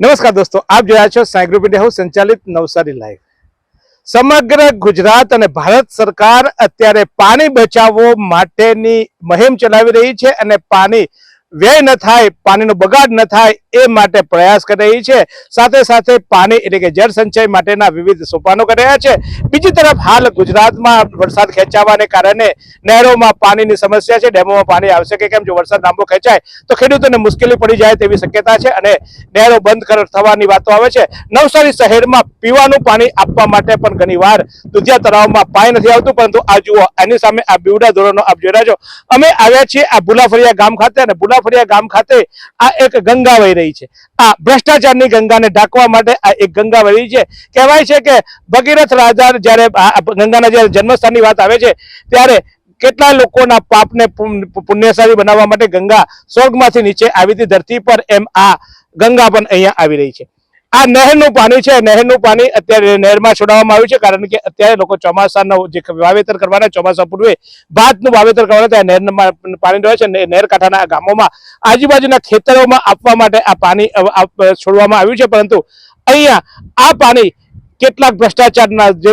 નમસ્કાર દોસ્તો, આપ જોયા છો સાઈ ગ્રુપ ઇન્ડિયા હાઉસ સંચાલિત નવસારી લાઈવ। સમગ્ર ગુજરાત અને ભારત સરકાર અત્યારે પાણી બચાવવા માટેની મુહિમ ચલાવી રહી છે અને પાણી વ્યય ન થાય, પાણીનો બગાડ ન થાય એ માટે પ્રયાસ કરી રહી છે। સાથે સાથે પાણી એટલે કે જળ સંચય માટેના વિવિધ સોપાનો કરી રહ્યા છે। બીજી તરફ હાલ ગુજરાતમાં વરસાદ ખેંચાવાને કારણે નહેરોમાં પાણીની સમસ્યા છે, ડેમોમાં પાણી આવશે કે કેમ। જો વરસાદ લાંબો ખેંચાય તો ખેડૂતોને મુશ્કેલી પડી જાય તેવી શક્યતા છે અને નહેરો બંધ થવાની વાતો આવે છે। નવસારી શહેરમાં પીવાનું પાણી આપવા માટે પણ ઘણીવાર દુધિયા તળાવમાં પાણી નથી આવતું, પરંતુ આ જુઓ, આની સામે આ બીવડા ધોરણો આપ જોઈ રહ્યા છો। અમે આવ્યા છીએ આ ભુલાફળિયા ગામ ખાતે અને ભુલાફળિયા ગામ ખાતે આ એક ગંગા વહી રહી છે। આ ભ્રષ્ટાચારની ગંગાને ઢાંકવા માટે આ એક ગંગા વહી છે। કહેવાય છે કે ભગીરથ રાજા જ્યારે ગંગાના જ્યારે જન્મસ્થાનની વાત આવે છે ત્યારે કેટલા લોકોના પાપને પુણ્યશાળી બનાવવા માટે ગંગા સ્વર્ગમાંથી નીચે આવી હતી ધરતી પર, એમ આ ગંગા પણ અહીંયા આવી રહી છે। આ નહેરનું પાણી છે, નહેરનું પાણી અત્યારે નહેરમાં છોડવામાં આવ્યું છે, કારણ કે અત્યારે લોકો ચોમાસાનો જે વાવેતર કરવાના, ચોમાસા પૂર્વે ભાતનું વાવેતર કરવાના, ત્યાં નહેરમાં પાણી રહે છે। નહેર કાંઠાના ગામોમાં આજુબાજુના ખેતરોમાં આપવા માટે આ પાણી છોડવામાં આવ્યું છે, પરંતુ અહીંયા આ પાણી કેટલાક ભ્રષ્ટાચારના જે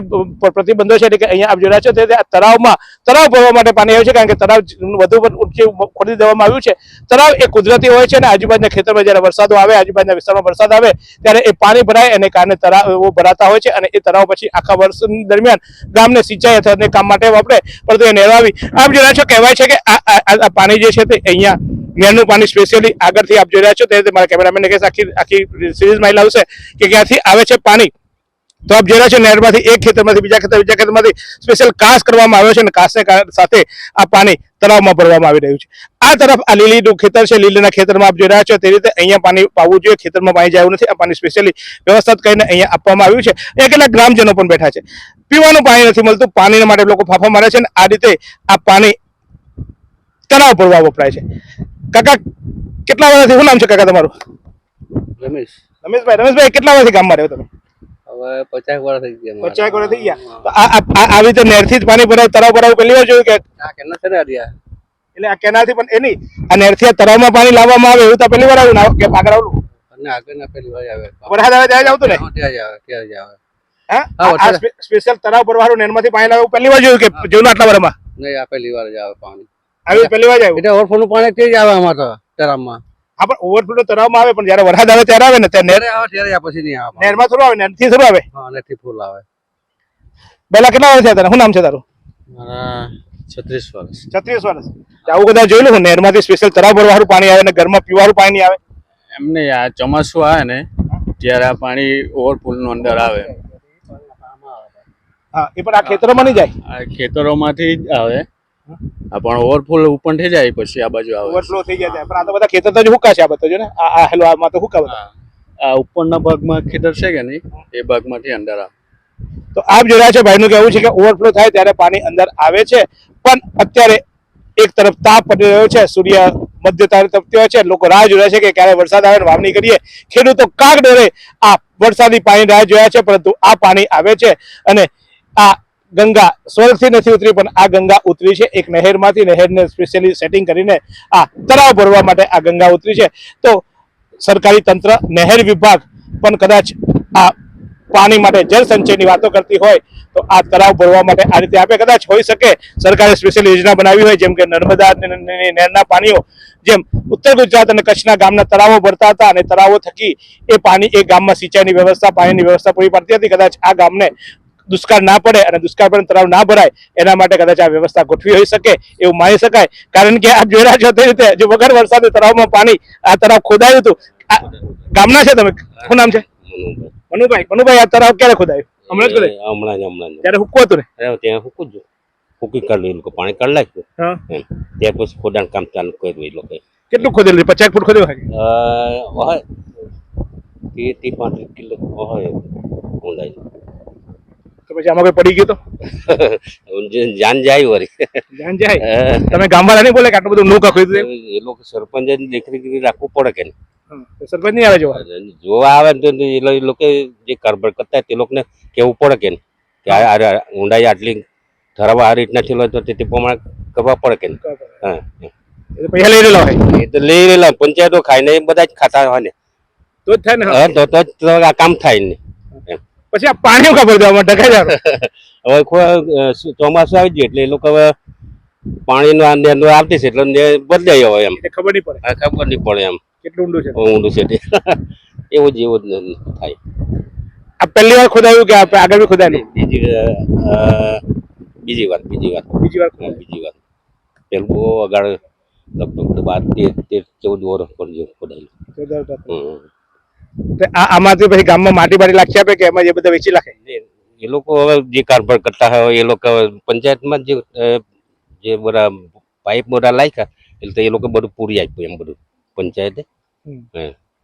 પ્રતિબંધો છે, એટલે કે અહીંયા આપ જોઈ રહ્યા છો તે તળાવમાં તળાવ ભરવા માટે પાણી આવ્યું છે, કારણ કે તળાવ વધુ ઊંચી ખોદી દેવામાં આવ્યું છે। તળાવ એ કુદરતી હોય છે અને આજુબાજુના ખેતરમાં જ્યારે વરસાદો આવે, આજુબાજુના વિસ્તારમાં વરસાદ આવે ત્યારે એ પાણી ભરાય, એને કારણે તળાવો ભરાતા હોય છે અને એ તળાવ પછી આખા વર્ષ દરમિયાન ગામને સિંચાઈ અથવા કામ માટે વાપરે, પરંતુ એ નહેરાવી આપ જોઈ રહ્યા છો। કહેવાય છે કે આ પાણી જે છે તે અહીંયા નહેરનું પાણી સ્પેશિયલી આગળથી આપ જોઈ રહ્યા છો તે મારા કેમેરામેનને કહેશે આખી સિરીઝમાં લાવશે કે ક્યાંથી આવે છે પાણી। તો આપ જોઈ રહ્યા છો નહેરમાંથી એક ખેતરમાંથી બીજા ખેતરમાંથી સ્પેશિયલ કાસ કરવામાં આવ્યો છે અને કાસને સાથે આ પાણી તળાવમાં ભરવામાં આવી રહ્યું છે। આ તરફ આ લીલીનું ખેતર છે, લીલીના ખેતરમાં આપ જોઈ રહ્યા છો તે રીતે અહીંયા પાણી પાવવું જોઈએ, ખેતરમાં પાણી જાય નથી। આ પાણી સ્પેશિયલી વ્યવસ્થિત કરીને અહીંયા આપવામાં આવ્યું છે। અહીંયા કેટલાક ગ્રામજનો પણ બેઠા છે, પીવાનું પાણી નથી મળતું, પાણી માટે લોકો ફાફા મારે છે અને આ રીતે આ પાણી તળાવ ભરવા વપરાય છે। કાકા, કેટલા વર્ષથી, શું નામ છે કાકા તમારું? રમેશ। રમેશભાઈ કેટલા વર્ષથી ગામમાં રહ્યો તમે? હવે 50 વર્ષ થઈ ગયા। 50 વર્ષ થઈ ગયા। તો આવી રીતે નહેરથી જ પાણી ભરાય, તળાવ ભરાવું પહેલી વાર જોયું કે? આ કેનાલ છે ને આર્યા, એટલે આ કેનાલથી પણ એની આ નહેરથી તળાવમાં પાણી લાવવામાં આવે એવું તો પહેલી વાર આવ્યું કે આગળ આવેલું? અને આગળ ના પેલી વાર આવે, વરસાદ આવે ત્યારે જ આવતું ને? ત્યાં જ આવે। હા, સ્પેશિયલ તળાવ ભરવાનું નહેરમાંથી પાણી લાવવું પહેલી વાર જોયું કે જીવના આટલા વર્ષમાં? નહીં, આ પેલી વાર જ આવે પાણી। આવ્યું પહેલી વાર જ આવ્યું? એટલે ઓવરફ્લો પાણી તે જ આવે અમારે તો તળાવમાં। હા, પણ ઓવરફ્લો તળાવમાં આવે, પણ જયારે વરસાદ આવે ત્યારે આવે ને, ત્યારે નહેર આવે ત્યારે આવે, પછી નહીં આવે। નહેરમાં થોડું આવે, નહેરથી થોડું આવે? હા, નહેરથી ફૂલ આવે। પહેલા કેટલા વર્ષ થયા તારા? શું નામ છે તારું? મારા 36 વર્ષ। 36 વર્ષ। આવું બધા જોયેલું હું, નહેરમાંથી સ્પેશિયલ તળાવ ભરવાનું પાણી આવે ને ઘરમાં પીવાનું પાણી આવે? એમને આ ચોમાસું આવે ને ત્યારે આ પાણી ઓવરફુલ નું અંદર આવે। હા, એ પણ આ ખેતરોમાં નહીં જાય? આ ખેતરોમાંથી જ આવે, પણ ઓવરફુલ ઉપર થઈ જાય પછી આ બાજુ આવે, ઓવરફ્લો થઈ જાય। પણ આ તો બધા ખેતર તો હુકા છે, આ બધા જો ને, આ હેલો આમાં તો હુકા બધા। આ ઉપરના ભાગમાં ખેતર છે કે નહીં, એ ભાગમાંથી અંદર આવે। તો આપ જોઈ રહ્યા છો, ભાઈનું કહેવું છે કે ઓવરફ્લો થાય ત્યારે પાણી અંદર આવે છે, પણ અત્યારે એક તરફ તાપ પડી રહ્યો છે, સૂર્ય મધ્ય તારે તપતી હોય છે, લોકો રાહ જોઈ રહ્યા છે કે ક્યારે વરસાદ આવે ને વાવણી કરીએ। ખેડૂતો કાગ ડોરે આ વરસાદી પાણી રાહ જોયા છે, પરંતુ આ પાણી આવે છે અને આ ગંગા સ્વર્ગથી નથી ઉતરી, પણ આ ગંગા ઉતરી છે એક નહેરમાંથી। નહેરને સ્પેશિયલી સેટિંગ કરીને આ તળાવ ભરવા માટે આ ગંગા ઉતરી છે। તો સરકારી તંત્ર, નહેર વિભાગ પણ કદાચ આ પાણી માટે જળ સંચયની વાતો કરતી હોય તો આ તળાવ ભરવા માટે આ રીતે આપે, કદાચ હોઈ શકે સરકારે સ્પેશિયલ યોજના બનાવી હોય, જેમ કે નર્મદા નહેરના પાણીઓ જેમ ઉત્તર ગુજરાત અને કચ્છના ગામના તળાવો ભરતા હતા અને તળાવો થકી એ પાણી એ ગામમાં સિંચાઈની વ્યવસ્થા, પાણીની વ્યવસ્થા પૂરી પાડતી હતી। કદાચ આ ગામને દુષ્કાળ ના પડે અને દુષ્કાળ પડે તળાવ ના ભરાય એના માટે કદાચ આ વ્યવસ્થા ગોઠવી હોઈ શકે એવું માની શકાય। કારણ કે આપ જોઈ રહ્યા છો તે રીતે જો વગર વરસાદે તળાવમાં પાણી આ તળાવ ખોદાયું હતું। ગામના છે તમે? શું નામ છે? મનુભાઈ। મનુભાઈ, આ તળાવ ક્યારે ખોદાયું? હમણાં જ ખોદાયું? હમણાં ત્યારે હુક્કો હતું ને? ત્યાં હુકું જ હુકી કાઢ્યું, એ લોકો પાણી કાઢી નાખ્યું, ત્યાર પછી ખોદાણ કામ ચાલુ કર્યું એ લોકો। કેટલું ખોદેલું? 50 ફૂટ ખોદ્યું હોય? 30-35 કિલો હોય ઊંડાઈ। તો પછી આમાં કોઈ પડી ગયું તો? જાન જાય વળી, જાન જાય। તમે ગામવાળા નહીં બોલે કે આટલું બધું નૌકા ખોદ્યું? એ લોકો સરપંચ દેખરેખ રાખવું પડે કે નહીં? સરપંચ નહીં આવે જોવા? જોવા આવે તો એ લોકો જે કારભાર કરતા તે લોકોને કેવું પડે કે નહીં કે આ ઊંડાઈ આટલી ઠરાવવા આ રીતના થયેલો તો તે પ્રમાણે કરવા પડે કે નહીં? હા, પૈસા લઈ રહેલા હોય? એ તો લઈ રહેલા, પંચાયતો ખાઈને બધા જ ખાતા હોય ને। તો જ થાય ને. હા, તો આ કામ થાય ને. પછી આ પાણી કા ભરી દેવા ઢકાઈ જાય. હવે ચોમાસું આવી ગયું એટલે એ લોકો હવે પાણીનો આવતી છે એટલે બદલાય હવે એમ એટલે ખબર નહીં પડે આ ખબર નહીં પડે એમ કેટલું ઊંડું છે. ઊંડું છે તે. એવું જ થાય. આ પહેલી વાર ખોદાયું કે આગળ બી ખોદાયેલું? બીજી વાર બીજી વાર ખોદાયું. બીજી વાર પેલું બહુ આગળ લગભગ 13-14 વર્ષ પર જેવું ખોદાયેલું. તો આમાંથી પછી ગામમાં માટી બાટી લાખી આપે કે એમાં એ બધા વેચી નાખે? એ લોકો હવે જે કારભાર કરતા હોય એ લોકો પંચાયતમાં જે બધા પાઇપ બધા લાખ્યા એટલે એ લોકો બધું પૂરી આપ્યું એમ બધું પંચાયતે.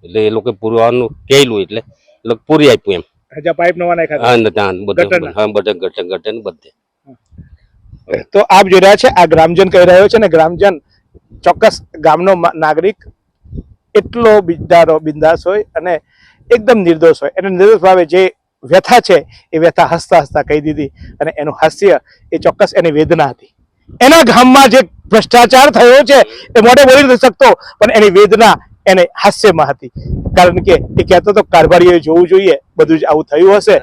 એટલે એ લોકો પૂરવાનું કહેલું એટલે એ લોકો પૂરી આપ્યું એમ. હજા પાઇપ નવા નાખ્યા? હા બધા ગટર બધે. તો આપ જોઈ રહ્યા છે આ ગ્રામજન કહી રહ્યો છે ને ગ્રામજન ચોક્કસ ગામનો નાગરિક એટલો બિંદાસ હોય અને એકદમ નિર્દોષ હોય. એને નિર્દોષ ભાવે જે વ્યથા છે એ વ્યથા હસતા હસતા કહી દીધી અને એનું હાસ્ય એ ચોક્કસ એની વેદના હતી. એના ગામમાં જે ભ્રષ્ટાચાર થયો છે એ મોઢે બોલી નથી શકતો પણ એની વેદના એને હાસ્યમાં હતી. કારણ કે એ કહેતો તો કારભારીએ જોવું જોઈએ બધું જ આવું થયું હશે.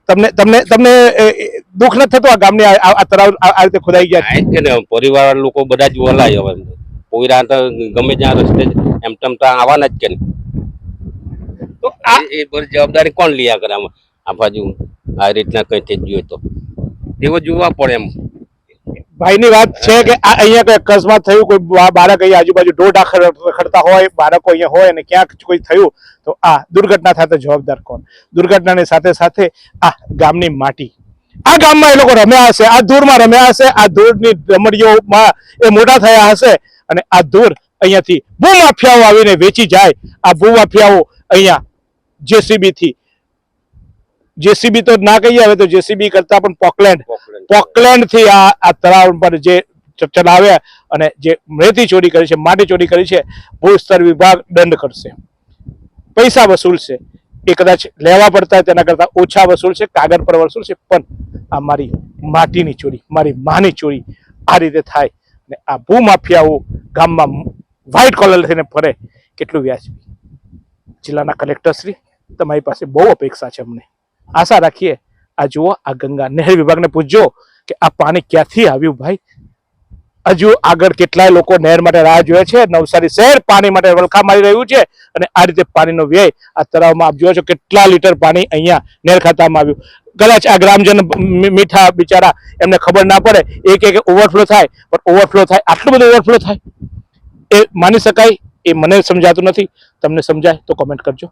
તમને તમને તમને દુઃખ નથી થતું આ ગામની આ તળાવ આ રીતે ખોદાઈ ગયા? પરિવાર લોકો બધા જ વલાય હવે પોયરા તો ગમે ત્યાં રસ્તે એમ તેમ તો આવવાના જ કે નહીં. તો એ બધી જવાબદારી કોણ લ્યા કરે આમાં? આ બાજુ આ રીતના કઈ થઈ ગયું તો તેઓ જોવા પડે એમ. ભાઈની વાત છે કે આ અહીંયા કોઈ અકસ્માત થયું, કોઈ બાળક અહીંયા આજુબાજુ ઢોઢ ખડતા હોય, બાળકો અહીંયા હોય અને ક્યાંક કોઈ થયું તો આ દુર્ઘટના થાય તો જવાબદાર કોણ? દુર્ઘટનાની સાથે સાથે આ ગામની માટી, આ ગામમાં એ લોકો રમ્યા હશે, આ ધૂળમાં રમ્યા હશે, આ ધૂળની રમણીઓમાં એ મોટા થયા હશે અને આ ધૂળ અહીંયાથી ભૂમાફિયાઓ આવીને વેચી જાય. આ ભૂમાફિયાઓ અહીંયા જેસીબી તો ના કહીએ હવે તો જેસીબી કરતા પણ પોકલેન્ડ થી આ તળાવ પર જે ચલાવ્યા અને જે રેતી ચોરી કરી છે, માટી ચોરી કરી છે, ભૂસ્તર વિભાગ દંડ કરશે, પૈસા વસૂલશે. એ કદાચ લેવા પડતા તેના કરતા ઓછા વસૂલશે, કાગળ પર વસૂલશે, પણ આ મારી માટીની ચોરી, મારી માની ચોરી આ રીતે થાય અને આ ભૂમાફિયાઓ ગામમાં વ્હાઇટ કોલર થઈને ફરે કેટલું વ્યાજબી? જિલ્લાના કલેક્ટરશ્રી તમારી પાસે બહુ અપેક્ષા છે. અમને આશા રાખીએ આ જુઓ આ ગંગા નહેર વિભાગને પૂછજો કે આ પાણી ક્યાંથી આવ્યું ભાઈ. હજુ આગળ કેટલાય લોકો નહેર માટે રાહ જોવે છે. નવસારી શહેર પાણી માટે વલખા મારી રહ્યું છે અને આ રીતે પાણીનો વ્યય આ તળાવમાં આપ જુઓ છો કેટલા લીટર પાણી અહીંયા નહેર ખાતામાં આવ્યું. કદાચ આ ગ્રામજન મીઠા બિચારા એમને ખબર ના પડે એક ઓવરફ્લો થાય, પણ ઓવરફ્લો થાય આટલું બધું ઓવરફ્લો થાય એ માની શકાય? એ મને સમજાતું નથી. તમને સમજાય તો કોમેન્ટ કરજો.